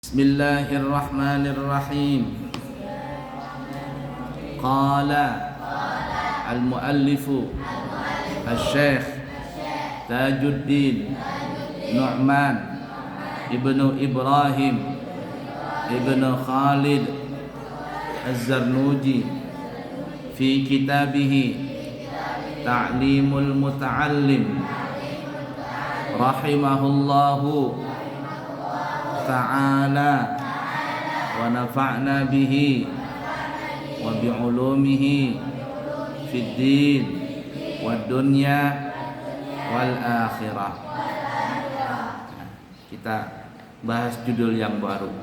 Bismillahirrahmanirrahim. Qala al-muallifu al-syekh Tajuddin Nu'man ibnu Ibrahim ibnu Khalid Az-Zarnuji fi kitabihi Ta'limul Muta'allim rahimahullahu ta'ala wa nafa'na bihi wa bi'ulumihi fid din wad dunya wal akhirah. Kita bahas judul yang baru.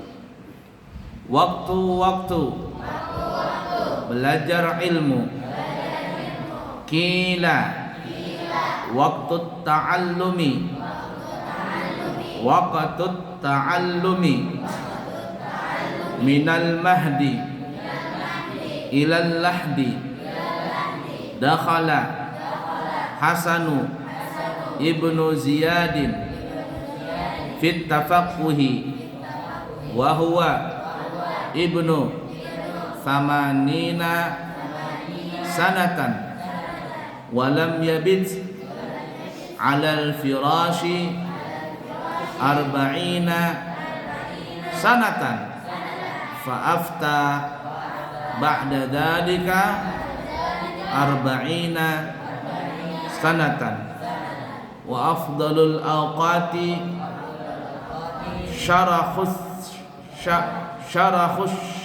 Waktu-waktu belajar ilmu. Qila waktu ta'allumi. Waqtu ta'allumi minal mahdi ilal lahdi dakhala Hasanu ibnu Ziyadin fit tafaqquhi wa huwa ibnu thamanina sanatan wa lam yabit alal firashi arba'ina sanatan fa'afta ba'da dhalika arba'ina sanatan wa afdalul awqati syarakhus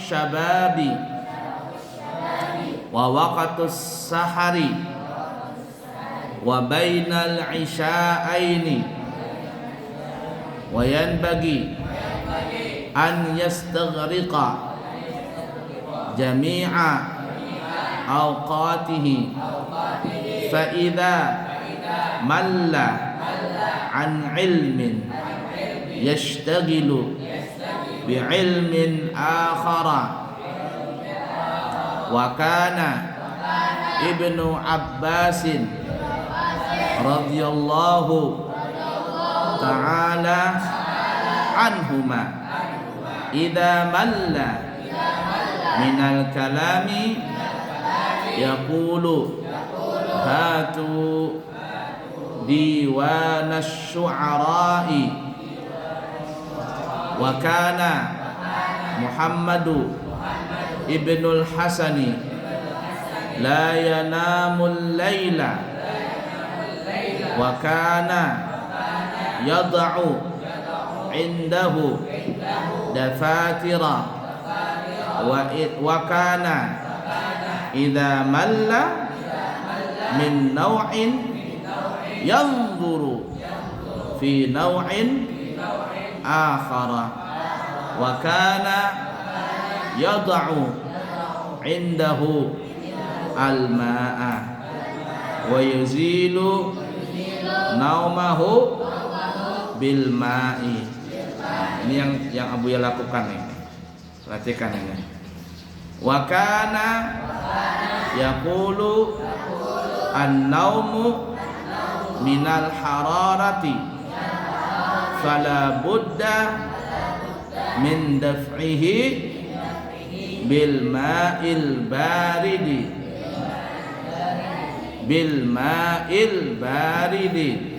syababi wa waqtus sahari wa bainal isya'aini wa yanbaghi an yastaghriqa jami'a awqatihi fa idza malla an ilmin yashtaghilu bi ilmin akhara wa kana ibnu Abbasin radhiyallahu ta'ala anhuma idza malla minal kalami yaqulu hatu diwanash syu'ara'i wa kana Muhammadu ibnul Hasani la yanamul laila wa kana yad'u indahu dafatira wa kana idza malla min naw'in yanzuru fi naw'in akhara wa kana yad'u indahu al-ma'a wa yuzilu naumahu bil ma'i. Ini yang Abuya lakukan nih. Perhatikan ini. Wa kana yaqulu an-naumu minal hararati fala budda min daf'ihi bil ma'il baridi bil ma'il baridi.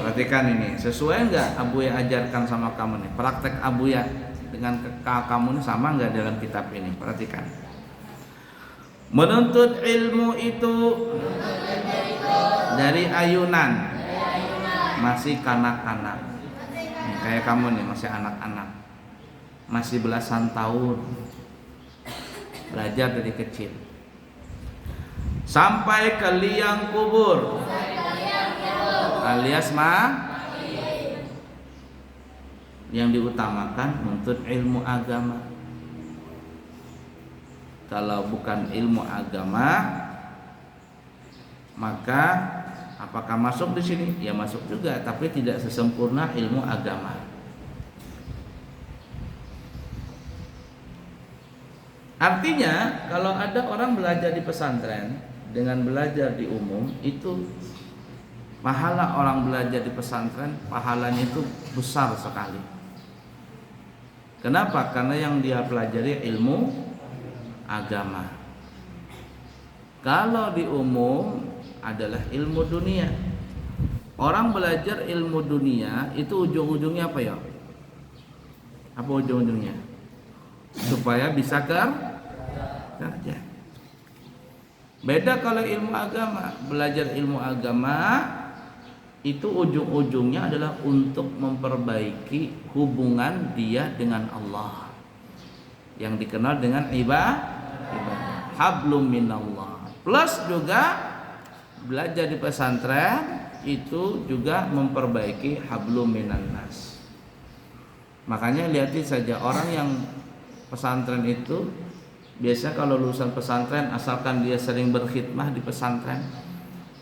Perhatikan ini, sesuai enggak Abuya ajarkan sama kamu nih? Praktek Abuya dengan kamu ini sama enggak dalam kitab ini? Perhatikan. Menuntut ilmu itu dari ayunan, masih kanak-kanak. Kayak kamu nih masih anak-anak, masih belasan tahun, belajar dari kecil, sampai ke liang kubur, alias yang diutamakan menuntut ilmu agama. Kalau bukan ilmu agama, maka apakah masuk di sini? Ya masuk juga, tapi tidak sesempurna ilmu agama. Artinya kalau ada orang belajar di pesantren dengan belajar di umum, itu pahala orang belajar di pesantren, pahalanya itu besar sekali. Kenapa? Karena yang dia pelajari ilmu agama. Kalau di umum adalah ilmu dunia. Orang belajar ilmu dunia itu ujung-ujungnya apa ya? Apa ujung-ujungnya? Supaya bisa kerja. Beda kalau ilmu agama. Belajar ilmu agama itu ujung-ujungnya adalah untuk memperbaiki hubungan dia dengan Allah, yang dikenal dengan ibadah hablum minallah. Plus juga belajar di pesantren itu juga memperbaiki hablum minannas. Makanya lihatin saja orang yang pesantren itu biasa kalau lulusan pesantren, asalkan dia sering berkhidmah di pesantren,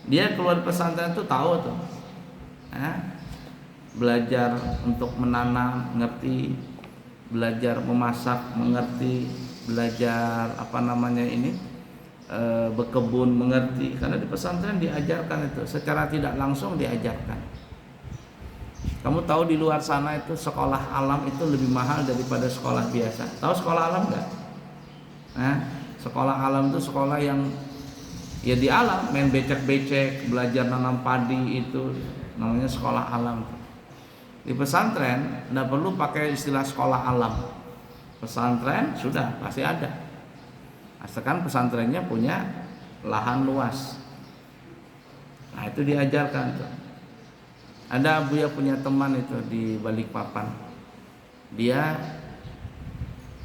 dia keluar pesantren itu tahu tuh, belajar untuk menanam ngerti, belajar memasak mengerti, belajar berkebun mengerti, karena di pesantren diajarkan itu secara tidak langsung diajarkan. Kamu tahu di luar sana itu sekolah alam itu lebih mahal daripada sekolah biasa. Tahu sekolah alam nggak? Sekolah alam itu sekolah yang ya di alam, main becek-becek, belajar nanam padi, itu namanya sekolah alam. Di pesantren nggak perlu pakai istilah sekolah alam. Pesantren sudah pasti ada, asalkan pesantrennya punya lahan luas. Nah itu diajarkan tuh. Ada Buya punya teman itu di Balikpapan. Dia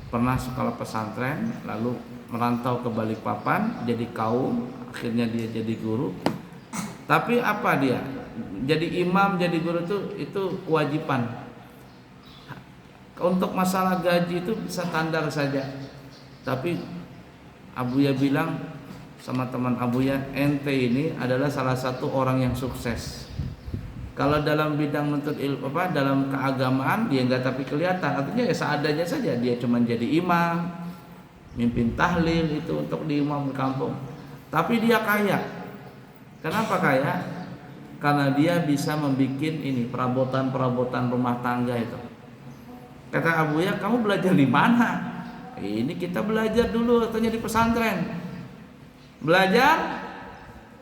pernah sekolah pesantren, lalu merantau ke Balikpapan, jadi kaum, akhirnya dia jadi guru. Tapi apa dia? Jadi imam, jadi guru itu kewajiban. Untuk masalah gaji itu bisa standar saja. Tapi Abuya bilang sama teman Abuya, ente ini adalah salah satu orang yang sukses. Kalau dalam bidang menuntut ilmu dalam keagamaan dia enggak tapi kelihatan, artinya ya seadanya saja. Dia cuma jadi imam, mimpin tahlil itu untuk di imam di kampung. Tapi dia kaya. Kenapa kaya? Karena dia bisa membuat ini perabotan rumah tangga itu. Kata Abuya, kamu belajar di mana? Ini kita belajar dulu katanya di pesantren. Belajar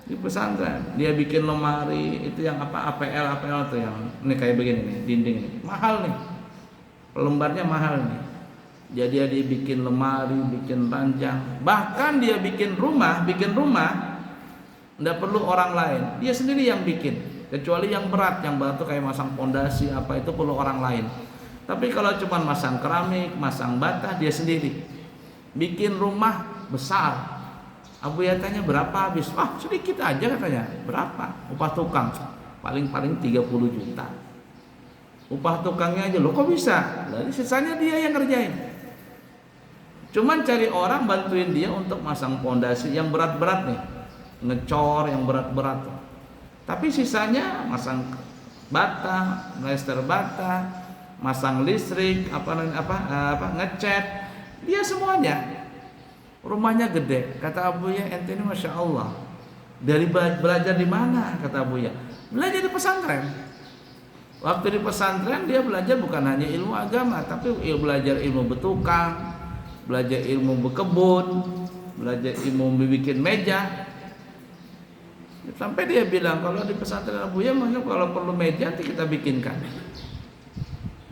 di pesantren, dia bikin lemari itu yang APL tuh, yang ini kayak begini nih, dinding nih, mahal nih, lembarnya mahal nih. Jadi dia bikin lemari, bikin ranjang, bahkan dia bikin rumah, nggak perlu orang lain, dia sendiri yang bikin. Kecuali yang berat tuh kayak masang pondasi apa itu perlu orang lain. Tapi kalau cuma masang keramik, masang bata, dia sendiri bikin rumah besar. Abuya tanya berapa habis? Sedikit aja katanya. Berapa? Upah tukang paling 30 juta. Upah tukangnya aja, loh kok bisa? Lalu sisanya dia yang ngerjain. Cuman cari orang bantuin dia untuk masang pondasi yang berat-berat nih, ngecor yang berat-berat. Tapi sisanya masang bata, plester bata, masang listrik, ngecat, dia semuanya. Rumahnya gede. Kata Abuya, ente ini masya Allah. Dari belajar di mana? Kata Abuya, belajar di pesantren. Waktu di pesantren dia belajar bukan hanya ilmu agama, tapi belajar ilmu bertukang, belajar ilmu berkebun, belajar ilmu bikin meja. Sampai dia bilang kalau di pesantren Abuya, kalau perlu meja nanti kita bikinkan.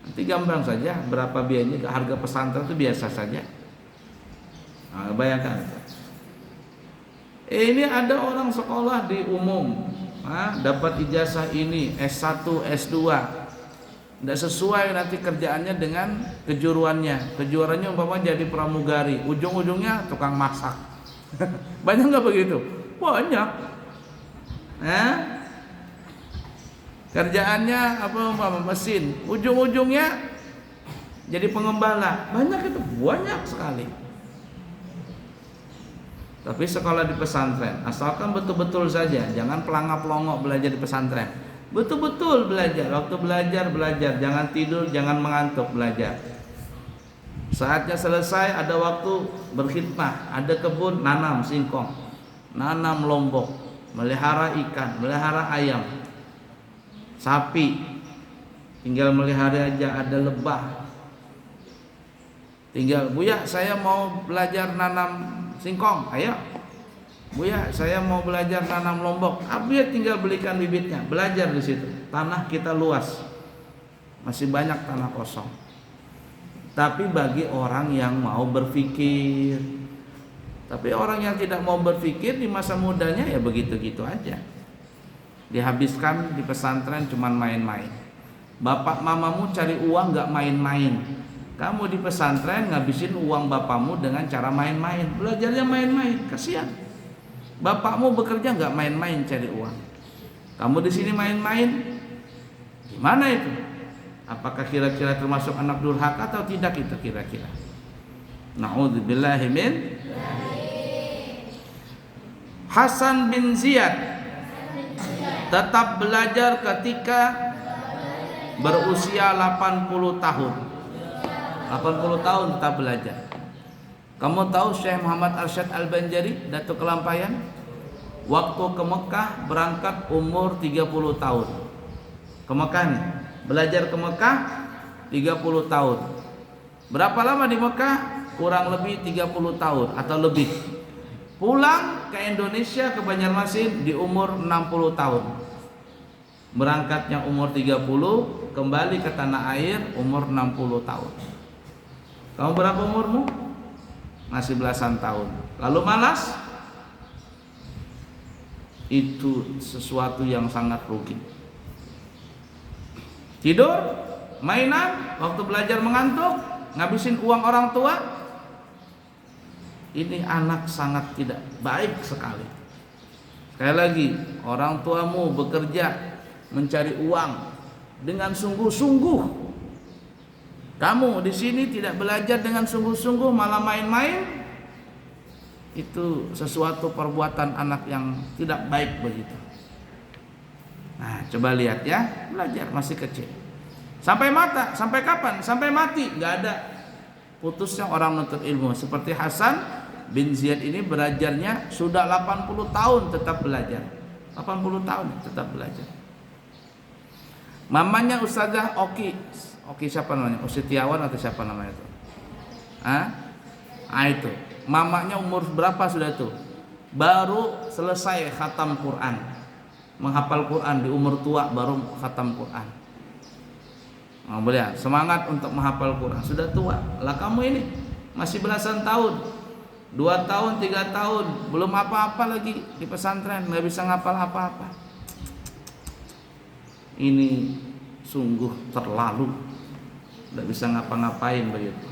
Nanti gampang saja berapa biayanya, harga pesantren itu biasa saja. Bayangkan, ini ada orang sekolah di umum, dapat ijazah ini S1, S2, tidak sesuai nanti kerjaannya dengan kejuruannya. Kejuruannya umpamanya jadi pramugari, ujung-ujungnya tukang masak. Banyak nggak begitu? Banyak. Kerjaannya mesin, ujung-ujungnya jadi pengembala. Banyak itu, banyak sekali. Tapi sekolah di pesantren, asalkan betul-betul saja, jangan pelangap-pelongok belajar di pesantren. Betul-betul belajar, waktu belajar, jangan tidur, jangan mengantuk, belajar. Saatnya selesai, ada waktu berkhidmah, ada kebun, nanam singkong, nanam lombok, melihara ikan, melihara ayam, sapi, tinggal melihara aja, ada lebah. Tinggal, Buya saya mau belajar nanam singkong, ayo. Buya saya mau belajar nanam lombok, Abuya tinggal belikan bibitnya, belajar di situ. Tanah kita luas, masih banyak tanah kosong. Tapi bagi orang yang mau berpikir, tapi orang yang tidak mau berpikir di masa mudanya ya begitu-gitu aja. Dihabiskan di pesantren cuman main-main. Bapak mamamu cari uang gak main-main. Kamu di pesantren ngabisin uang bapakmu dengan cara main-main. Belajarnya main-main, kasihan. Bapakmu bekerja gak main-main cari uang. Kamu di sini main-main. Gimana itu? Apakah kira-kira termasuk anak durhaka atau tidak itu kira-kira? Na'udzubillahi min. Hasan bin Ziyad tetap belajar ketika berusia 80 tahun. 80 tahun tetap belajar. Kamu tahu Syekh Muhammad Arsyad Al-Banjari, Datuk Kelampayan, waktu ke Mekah berangkat umur 30 tahun. Ke Mekah nih, belajar ke Mekah 30 tahun. Berapa lama di Mekah? Kurang lebih 30 tahun atau lebih. Pulang ke Indonesia, ke Banjarmasin di umur 60 tahun. Berangkatnya umur 30, kembali ke tanah air umur 60 tahun. Kamu berapa umurmu? Masih belasan tahun. Lalu malas? Itu sesuatu yang sangat rugi. Tidur, mainan, waktu belajar mengantuk, ngabisin uang orang tua. Ini anak sangat tidak baik sekali. Sekali lagi, orang tuamu bekerja mencari uang dengan sungguh-sungguh. Kamu di sini tidak belajar dengan sungguh-sungguh, malah main-main. Itu sesuatu perbuatan anak yang tidak baik begitu. Nah, coba lihat ya, belajar masih kecil. Sampai mata, sampai kapan? Sampai mati, nggak ada putusnya orang menuntut ilmu. Seperti Hasan bin Ziyad ini belajarnya sudah 80 tahun tetap belajar. 80 tahun tetap belajar. Mamanya Ustazah Oki siapa namanya? Setiawan atau siapa namanya itu? Itu. Mamanya umur berapa sudah tuh? Baru selesai khatam Quran. Menghafal Quran di umur tua baru khatam Quran. Nah, boleh, semangat untuk menghafal Quran. Sudah tua. Lah kamu ini masih belasan tahun. 2 tahun, 3 tahun, belum apa-apa lagi di pesantren, nggak bisa ngapal apa-apa. Ini sungguh terlalu, nggak bisa ngapa-ngapain begitu.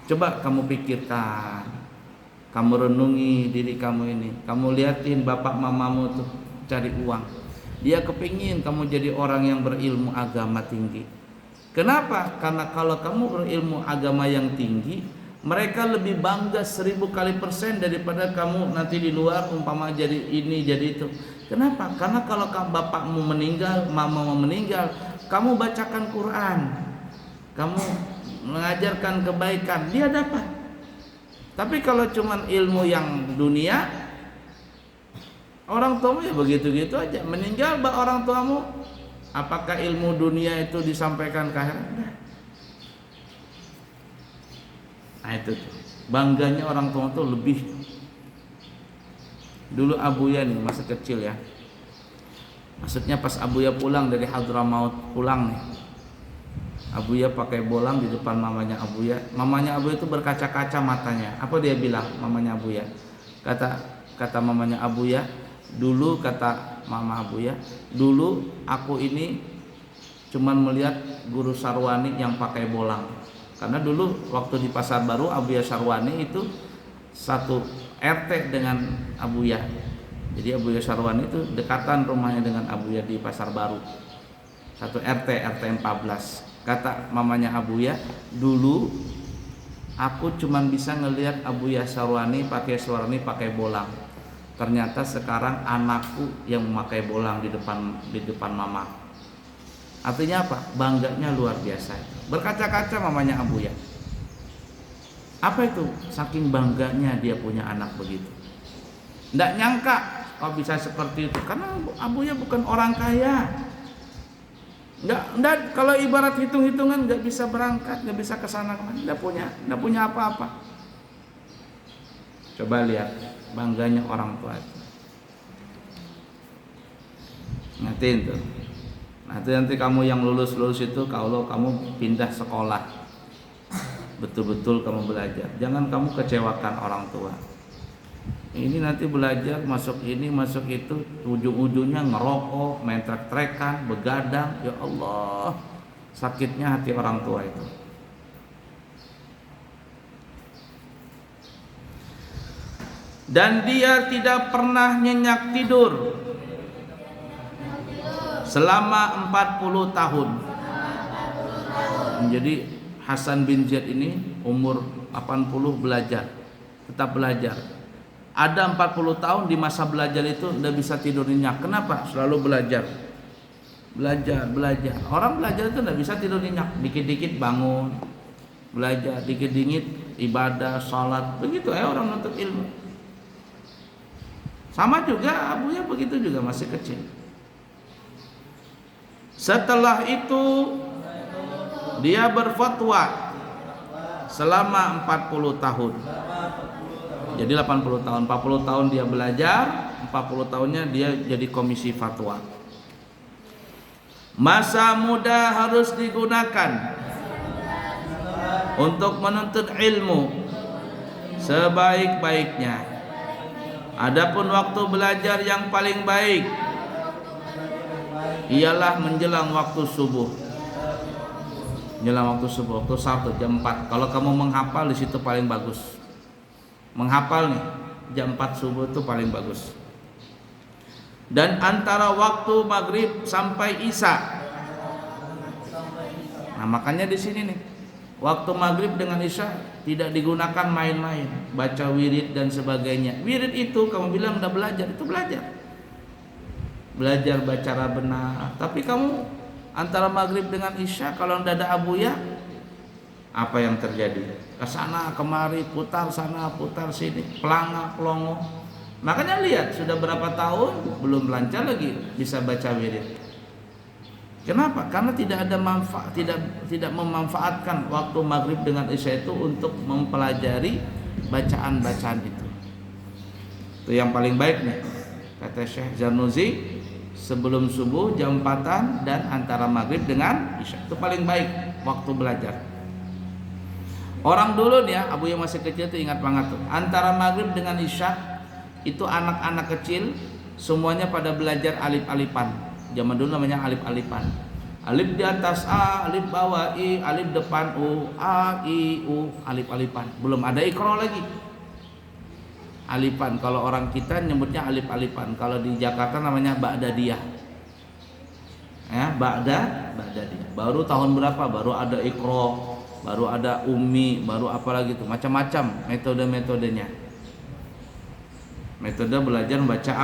Coba kamu pikirkan, kamu renungi diri kamu ini. Kamu liatin bapak mamamu tuh cari uang. Dia kepingin kamu jadi orang yang berilmu agama tinggi. Kenapa? Karena kalau kamu berilmu agama yang tinggi, mereka lebih bangga 1000 kali persen daripada kamu nanti di luar umpama jadi ini jadi itu. Kenapa? Karena kalau bapakmu meninggal, mamamu meninggal, kamu bacakan Quran, kamu mengajarkan kebaikan, dia dapat. Tapi kalau cuman ilmu yang dunia, orang tuamu ya begitu-gitu aja. Meninggal orang tuamu, apakah ilmu dunia itu disampaikan ke akhirat? Nah itu tuh. Bangganya orang tua tuh lebih. Dulu Abuya nih masa kecil ya. Maksudnya pas Abuya pulang dari Hadramaut pulang nih. Abuya pakai bolang di depan mamanya Abuya. Mamanya Abuya itu berkaca-kaca matanya. Apa dia bilang mamanya Abuya? Kata mamanya Abuya, dulu kata mama Abuya, dulu aku ini cuman melihat guru Sarwani yang pakai bolang. Karena dulu waktu di Pasar Baru Abuya Sarwani itu satu RT dengan Abuya. Jadi Abuya Sarwani itu dekatan rumahnya dengan Abuya di Pasar Baru. Satu RT 14. Kata mamanya Abuya, dulu aku cuman bisa ngelihat Abuya Sarwani pakai bolang. Ternyata sekarang anakku yang memakai bolang di depan mama. Artinya apa? Bangganya luar biasa. Berkaca-kaca mamanya Abuya. Apa itu? Saking bangganya dia punya anak begitu. Nggak nyangka kok bisa seperti itu. Karena Abuya bukan orang kaya. Enggak, kalau ibarat hitung-hitungan nggak bisa berangkat, nggak bisa ke sana kemana, nggak punya apa-apa. Coba lihat bangganya orang tua itu. Nanti kamu yang lulus itu, kalau kamu pindah sekolah, betul-betul kamu belajar. Jangan kamu kecewakan orang tua. Ini nanti belajar masuk ini masuk itu, ujung-ujungnya ngerokok, main trek-trekan, begadang. Ya Allah, sakitnya hati orang tua itu. Dan dia tidak pernah nyenyak tidur selama 40 tahun. Jadi Hasan bin Zaid ini umur 80 belajar, tetap belajar. Ada 40 tahun di masa belajar itu tidak bisa tidur nyenyak. Kenapa? Selalu belajar. Belajar. Orang belajar itu tidak bisa tidur nyenyak. Dikit-dikit bangun, belajar, dikit-dikit ibadah, salat. Begitu orang nuntut ilmu. Sama juga abunya begitu juga, masih kecil. Setelah itu dia berfatwa selama 40 tahun. Jadi 80 tahun, 40 tahun dia belajar, 40 tahunnya dia jadi komisi fatwa. Masa muda harus digunakan untuk menuntut ilmu sebaik-baiknya. Adapun waktu belajar yang paling baik ialah menjelang waktu subuh. Menjelang waktu subuh, waktu Sabtu jam 4. Kalau kamu menghafal di situ paling bagus. Menghafal nih jam 4 subuh itu paling bagus. Dan antara waktu maghrib sampai isya. Nah makanya di sini nih, waktu maghrib dengan isya tidak digunakan main-main, baca wirid dan sebagainya. Wirid itu kamu bilang udah belajar, itu belajar baca benar. Tapi kamu antara maghrib dengan isya kalau tidak ada abuya, apa yang terjadi? Kesana kemari, putar sana putar sini, pelangak pelongo. Makanya lihat sudah berapa tahun belum lancar lagi bisa baca wirid. Kenapa? Karena tidak ada manfaat, tidak memanfaatkan waktu maghrib dengan isya itu untuk mempelajari bacaan-bacaan itu. Itu yang paling baik nih, kata Syekh Zarnuzi, sebelum subuh jam 4-an dan antara maghrib dengan isya itu paling baik waktu belajar. Orang dulu nih ya, abu yang masih kecil itu ingat banget tuh, antara maghrib dengan isya itu anak-anak kecil semuanya pada belajar alif-alifan. Zaman dulu namanya alif-alifan. Alif di atas A, alif bawah I, alif depan U, A, I, U, alif-alifan. Belum ada ikro lagi. Alifan, kalau orang kita nyebutnya alif-alifan. Kalau di Jakarta namanya ba'dadiyah. Ya, ba'dadiyah. Baru tahun berapa? Baru ada ikro, baru ada ummi, baru apa lagi tuh, macam-macam metode-metodenya. Metode belajar membaca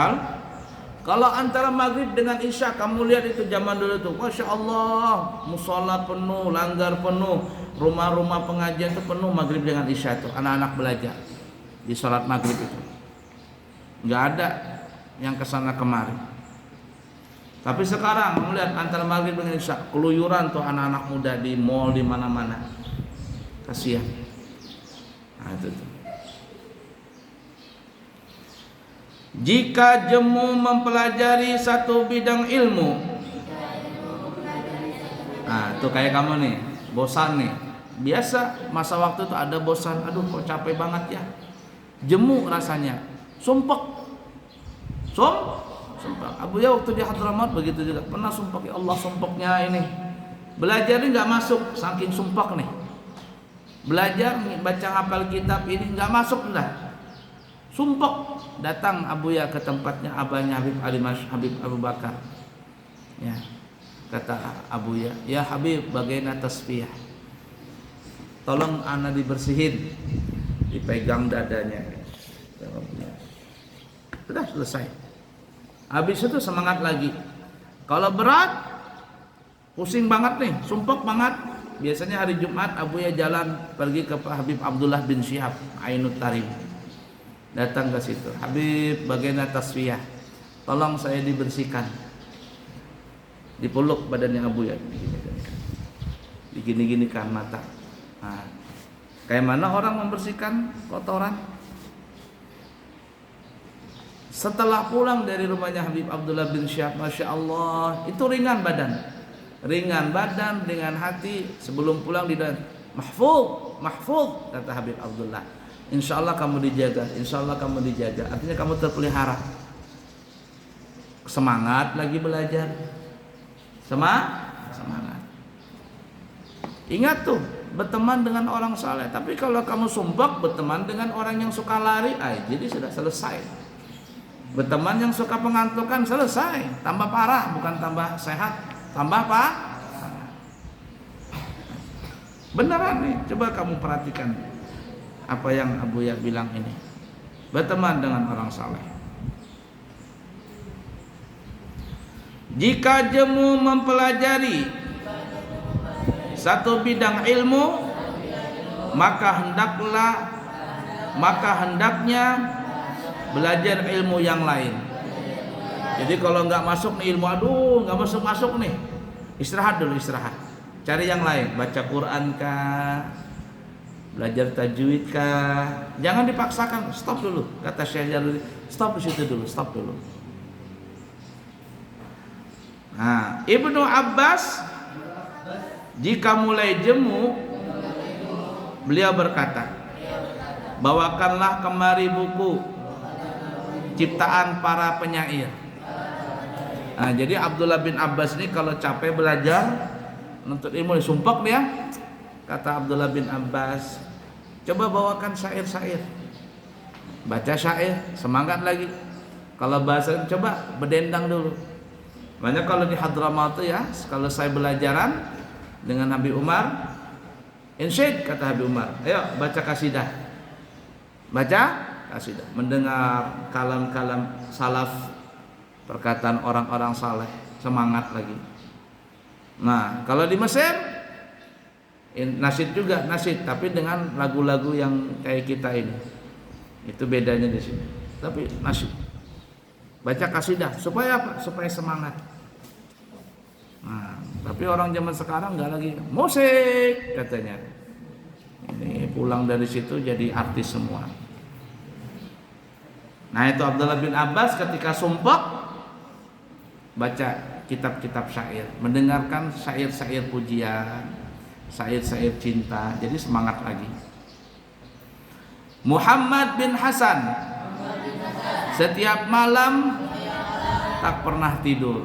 Kalau antara maghrib dengan isya kamu lihat itu zaman dulu tuh, masya Allah, musola penuh, langgar penuh, rumah-rumah pengajian itu penuh maghrib dengan isya tuh, anak-anak belajar di sholat maghrib itu. Nggak ada yang kesana kemari. Tapi sekarang kamu lihat antara maghrib dengan isya keluyuran tuh anak-anak muda di mall di mana-mana. Kasihan. Nah, itu tuh. Jika jemu mempelajari satu bidang ilmu, nah itu kayak kamu nih, bosan nih. Biasa masa waktu itu ada bosan, aduh kok capek banget ya. Jemu rasanya, sumpek. Abu ya waktu di Hadramaut begitu juga, pernah sumpek, ya Allah sumpeknya ini. Belajar ini nggak masuk, saking sumpek nih. Belajar baca hafal kitab ini nggak masuk dah. Sumpek. Datang Abu Ya ke tempatnya abahnya Habib Abu Bakar. Ya. Kata Abu Ya, "Ya Habib, bagaimana tasbih? Tolong ana dibersihin." Dipegang dadanya. Sudah selesai. Habis itu semangat lagi. Kalau berat, pusing banget nih, sumpek banget. Biasanya hari Jumat Abu Ya jalan pergi ke Pak Habib Abdullah bin Syihab Ainut Tarim. Datang ke situ, "Habib, bagaimana tasbih? Tolong saya dibersihkan." dipeluk badannya Abuya, digini-ginikan mata. Nah, kayak mana orang membersihkan kotoran? Setelah pulang dari rumahnya Habib Abdullah bin Syihab, Masya Allah, itu ringan badan, ringan hati. Sebelum pulang dia mahfuz, mahfuz, kata Habib Abdullah. Insya Allah kamu dijaga, insya Allah kamu dijaga. Artinya kamu terpelihara. Semangat lagi belajar, semangat. Ingat tuh, berteman dengan orang saleh. Tapi kalau kamu sumpah berteman dengan orang yang suka lari, jadi sudah selesai. Berteman yang suka pengantukan, selesai. Tambah parah, bukan tambah sehat, tambah apa? Beneran nih, coba kamu perhatikan apa yang Abuya bilang ini. Berteman dengan orang saleh. Jika jemu mempelajari satu bidang ilmu, maka hendaknya belajar ilmu yang lain. Jadi kalau nggak masuk nih ilmu, nggak masuk nih, istirahat dulu, istirahat. Cari yang lain, baca Quran kah, belajar tajwid kah. Jangan dipaksakan, stop dulu. Kata Syekh Jalil, stop di situ dulu, stop dulu. Nah, Ibnu Abbas jika mulai jemu, beliau berkata, bawakanlah kemari buku ciptaan para penyair. Nah, jadi Abdullah bin Abbas ini kalau capek belajar menuntut ilmu, disumpah dia. Kata Abdullah bin Abbas, coba bawakan syair-syair, baca syair, semangat lagi. Kalau bahasa coba berdendang dulu. Banyak kalau di Hadramaut ya, kalau saya belajaran dengan Habib Umar, insyid, kata Habib Umar, ayo baca kasidah, baca kasidah, mendengar kalam-kalam salaf, perkataan orang-orang saleh, semangat lagi. Nah, kalau di Mesir nasyid juga, nasyid, tapi dengan lagu-lagu yang kayak kita ini. Itu bedanya di sini. Tapi nasyid, baca kasidah, supaya apa? Supaya semangat. Nah, tapi orang zaman sekarang nggak lagi musik katanya. Ini pulang dari situ jadi artis semua. Nah, itu Abdullah bin Abbas ketika sumpah baca kitab-kitab syair, mendengarkan syair-syair pujian, syair-syair cinta, jadi semangat lagi. Muhammad bin Hasan setiap malam tak pernah tidur.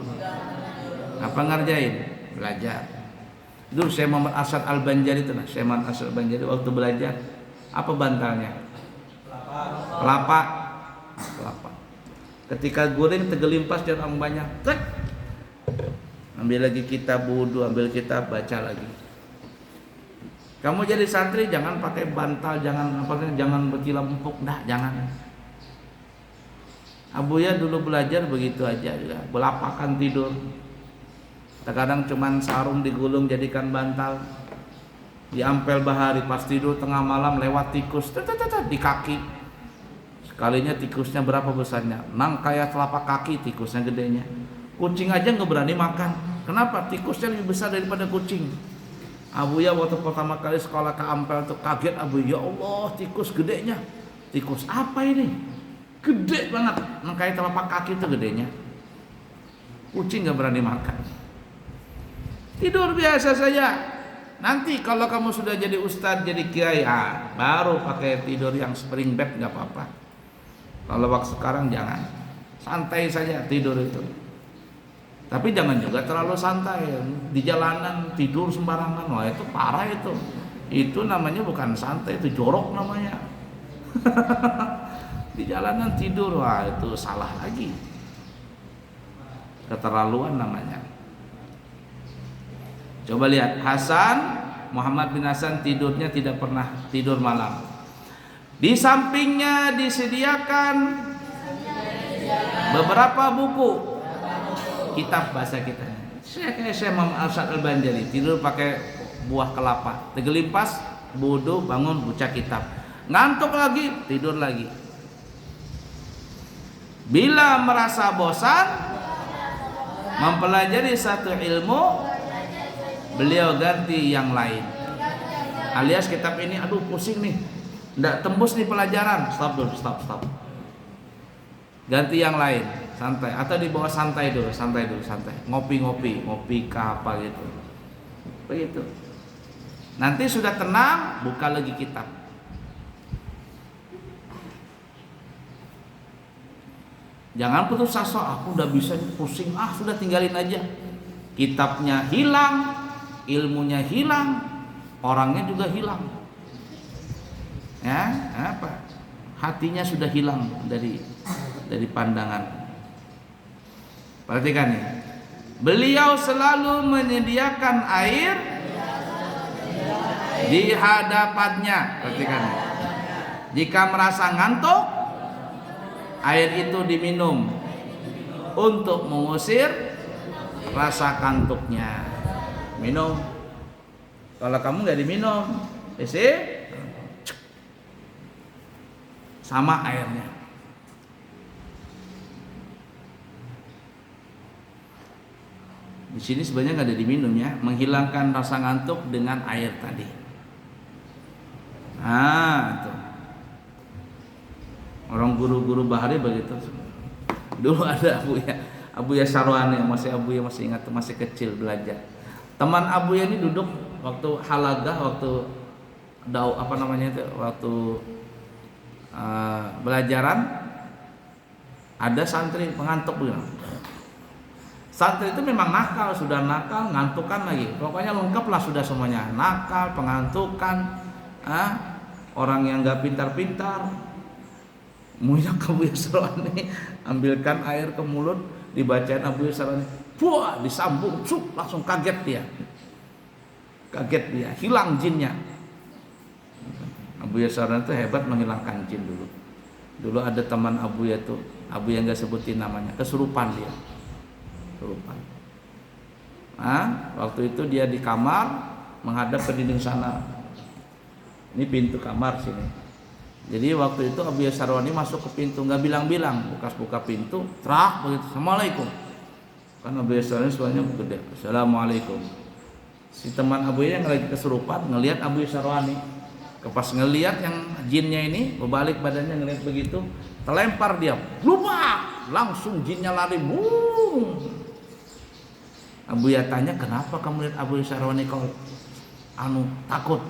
Apa ngerjain? Belajar. Dulu Syekh Muhammad Asad Al-Banjari itu, Syekh Muhammad Asad Al-Banjari waktu belajar, apa bantalnya? Kelapa. Ketika goreng tegelimpas dia orang banyak, tek. Ambil lagi kitab wudu, ambil kitab, baca lagi. Kamu jadi santri jangan pakai bantal, jangan berkilau empuk, jangan. Abuya dulu belajar begitu aja juga, belapakan tidur. Terkadang cuman sarung digulung jadikan bantal, diampel bahari, pas tidur tengah malam lewat tikus di kaki. Sekalinya tikusnya berapa besarnya? Nang kayak telapak kaki tikusnya gedenya. Kucing aja nggak berani makan. Kenapa? Tikusnya lebih besar daripada kucing. Abuya waktu pertama kali sekolah ke Ampel tuh kaget Abuya, ya Allah, tikus gedenya. Tikus apa ini? Gede banget, nang kayak telapak kaki itu gedenya. Kucing nggak berani makan. Tidur biasa saja. Nanti kalau kamu sudah jadi ustadz, jadi kiai, baru pakai tidur yang spring bed, nggak apa-apa. Kalau waktu sekarang jangan, santai saja tidur itu. Tapi jangan juga terlalu santai. Di jalanan tidur sembarangan, wah itu parah itu. Itu namanya bukan santai, itu jorok namanya. Di jalanan tidur, wah itu salah lagi. Keterlaluan namanya. Coba lihat Muhammad bin Hasan tidurnya tidak pernah tidur malam. Di sampingnya disediakan beberapa buku kitab bahasa kita. Syekh Muhammad Asad Al-Banjari tidur pakai buah kelapa, tegelimpas, wudu, bangun, baca kitab. Ngantuk lagi, tidur lagi. Bila merasa bosan, mempelajari satu ilmu, beliau ganti yang lain. Alias kitab ini aduh pusing nih, nggak tembus nih pelajaran, stop dulu, stop. Ganti yang lain, santai. Atau di bawah santai dulu. Ngopi ke apa gitu. Begitu. Nanti sudah tenang, buka lagi kitab. Jangan putus asa, aku udah bisa pusing, sudah tinggalin aja. Kitabnya hilang, ilmunya hilang, orangnya juga hilang. Ya, apa? Hatinya sudah hilang dari pandangan. Perhatikan nih. Beliau selalu menyediakan air di hadapannya. Perhatikan nih. Jika merasa ngantuk, air itu diminum untuk mengusir rasa kantuknya. Minum. Kalau kamu nggak diminum, sama airnya. Di sini sebenarnya nggak ada diminum ya, menghilangkan rasa ngantuk dengan air tadi. Tuh. Orang guru-guru bahari begitu. Dulu ada Abuya Sarwani, Abuya masih ingat, masih kecil belajar. Teman Abuya ini duduk waktu halaga, waktu waktu belajaran, ada santri pengantuk bilang. Santri itu memang nakal, sudah nakal, ngantukan lagi. Pokoknya lengkap lah sudah semuanya. Nakal, pengantukan, orang yang nggak pintar-pintar. Mulia Abuya Sarwani ambilkan air ke mulut, dibacain Abuya Sarwani, buah, disambung, langsung kaget dia, hilang jinnya. Abuya Sarwani itu hebat menghilangkan jin dulu. Dulu ada teman Abuya tuh, Abuya nggak sebutin namanya, kesurupan dia. Waktu itu dia di kamar menghadap ke dinding sana. Ini pintu kamar sini. Jadi waktu itu Abuya Sarwani masuk ke pintu, nggak bilang-bilang, buka pintu, terak begitu, assalamualaikum. Kan Abuya Sarwani suaranya gede, assalamualaikum. Si teman Abuya yang lagi kesurupan ngelihat Abuya Sarwani, pas ngelihat yang jinnya ini berbalik badannya ngelihat begitu, terlempar dia, lupa, langsung jinnya lari, boom. Abuya tanya, kenapa kamu lihat Abuya Sarwani kau takut?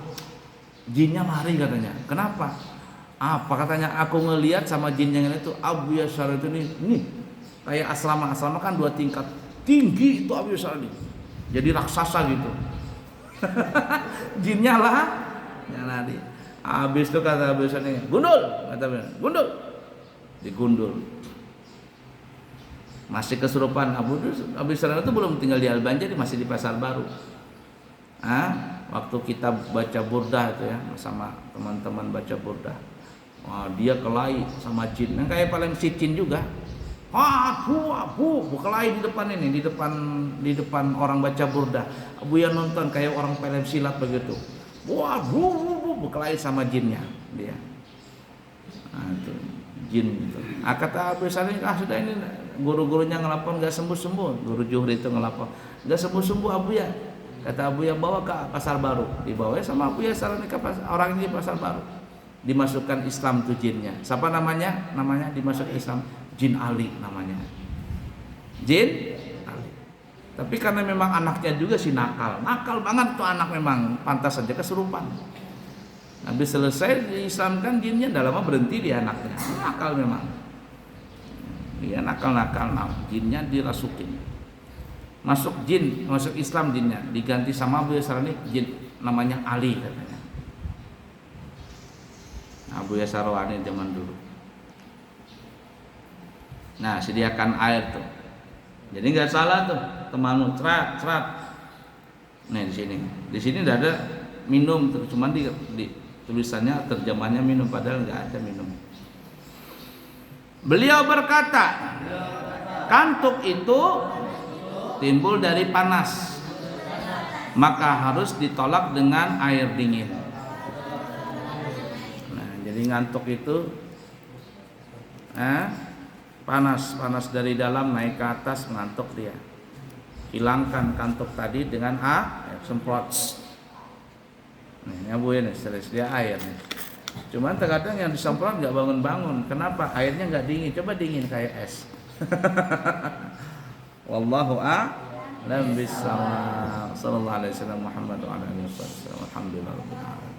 Jinnya lari katanya. Kenapa? Apa katanya? Aku ngelihat sama jin yang itu Abuya Sarwani itu nih kayak asrama kan 2 tingkat tinggi itu Abuya Sarwani. Jadi raksasa gitu. Jinnya lari. Habis itu kata Abuya Sarwani, gundul, gundul. Digundul. Masih kesurupan. Abuya Sarwani itu belum tinggal di Al-Banjar, masih di Pasar Baru. Waktu kita baca burdah itu ya, sama teman-teman baca burdah. Dia kelahi sama jin. Kayak paling sicin juga. Kelahi di depan ini, di depan orang baca burdah. Abuya nonton kayak orang film silat begitu. Kelahi sama jinnya dia. Itu jin gitu. Kata Abuya Sarwani, sudah ini guru-gurunya ngelapor nggak sembuh-sembuh. Guru Juhri itu ngelapor nggak sembuh-sembuh Abuya. Kata Abuya, bawa ke Pasar Baru. Dibawa sama Abuya Sarwani ke orang ini Pasar Baru. Dimasukkan Islam tuh jinnya. Siapa namanya? Namanya dimasuk Islam, Jin Ali namanya. Jin Ali. Tapi karena memang anaknya juga si nakal banget tuh anak, memang pantas saja kesurupan. Habis selesai diislamkan jinnya, dah lama berhenti dia anaknya. Nakal memang. Dia nakal, jinnya dirasukin. Masuk Islam jinnya, diganti sama Abuya Sarwani, jin namanya Ali katanya. Abuya Sarwani zaman dulu. Nah, sediakan air tuh. Jadi nggak salah tuh, temanu cerat. Nah di sini udah ada minum, cuman di tulisannya terjemahannya minum, padahal nggak ada minum. Beliau berkata, kantuk itu timbul dari panas, maka harus ditolak dengan air dingin. Nah, jadi ngantuk itu panas dari dalam naik ke atas, ngantuk dia. hilangkan kantuk tadi dengan semprot. Nih, Abu ini serius dia air nih. Cuman terkadang yang disemprot nggak bangun-bangun. Kenapa? Airnya nggak dingin. Coba dingin kayak es. Wallahu a'lam bishawab. Sallallahu alaihi wasallam Muhammad wa ala alihi wasallam. Alhamdulillah rabbil alamin.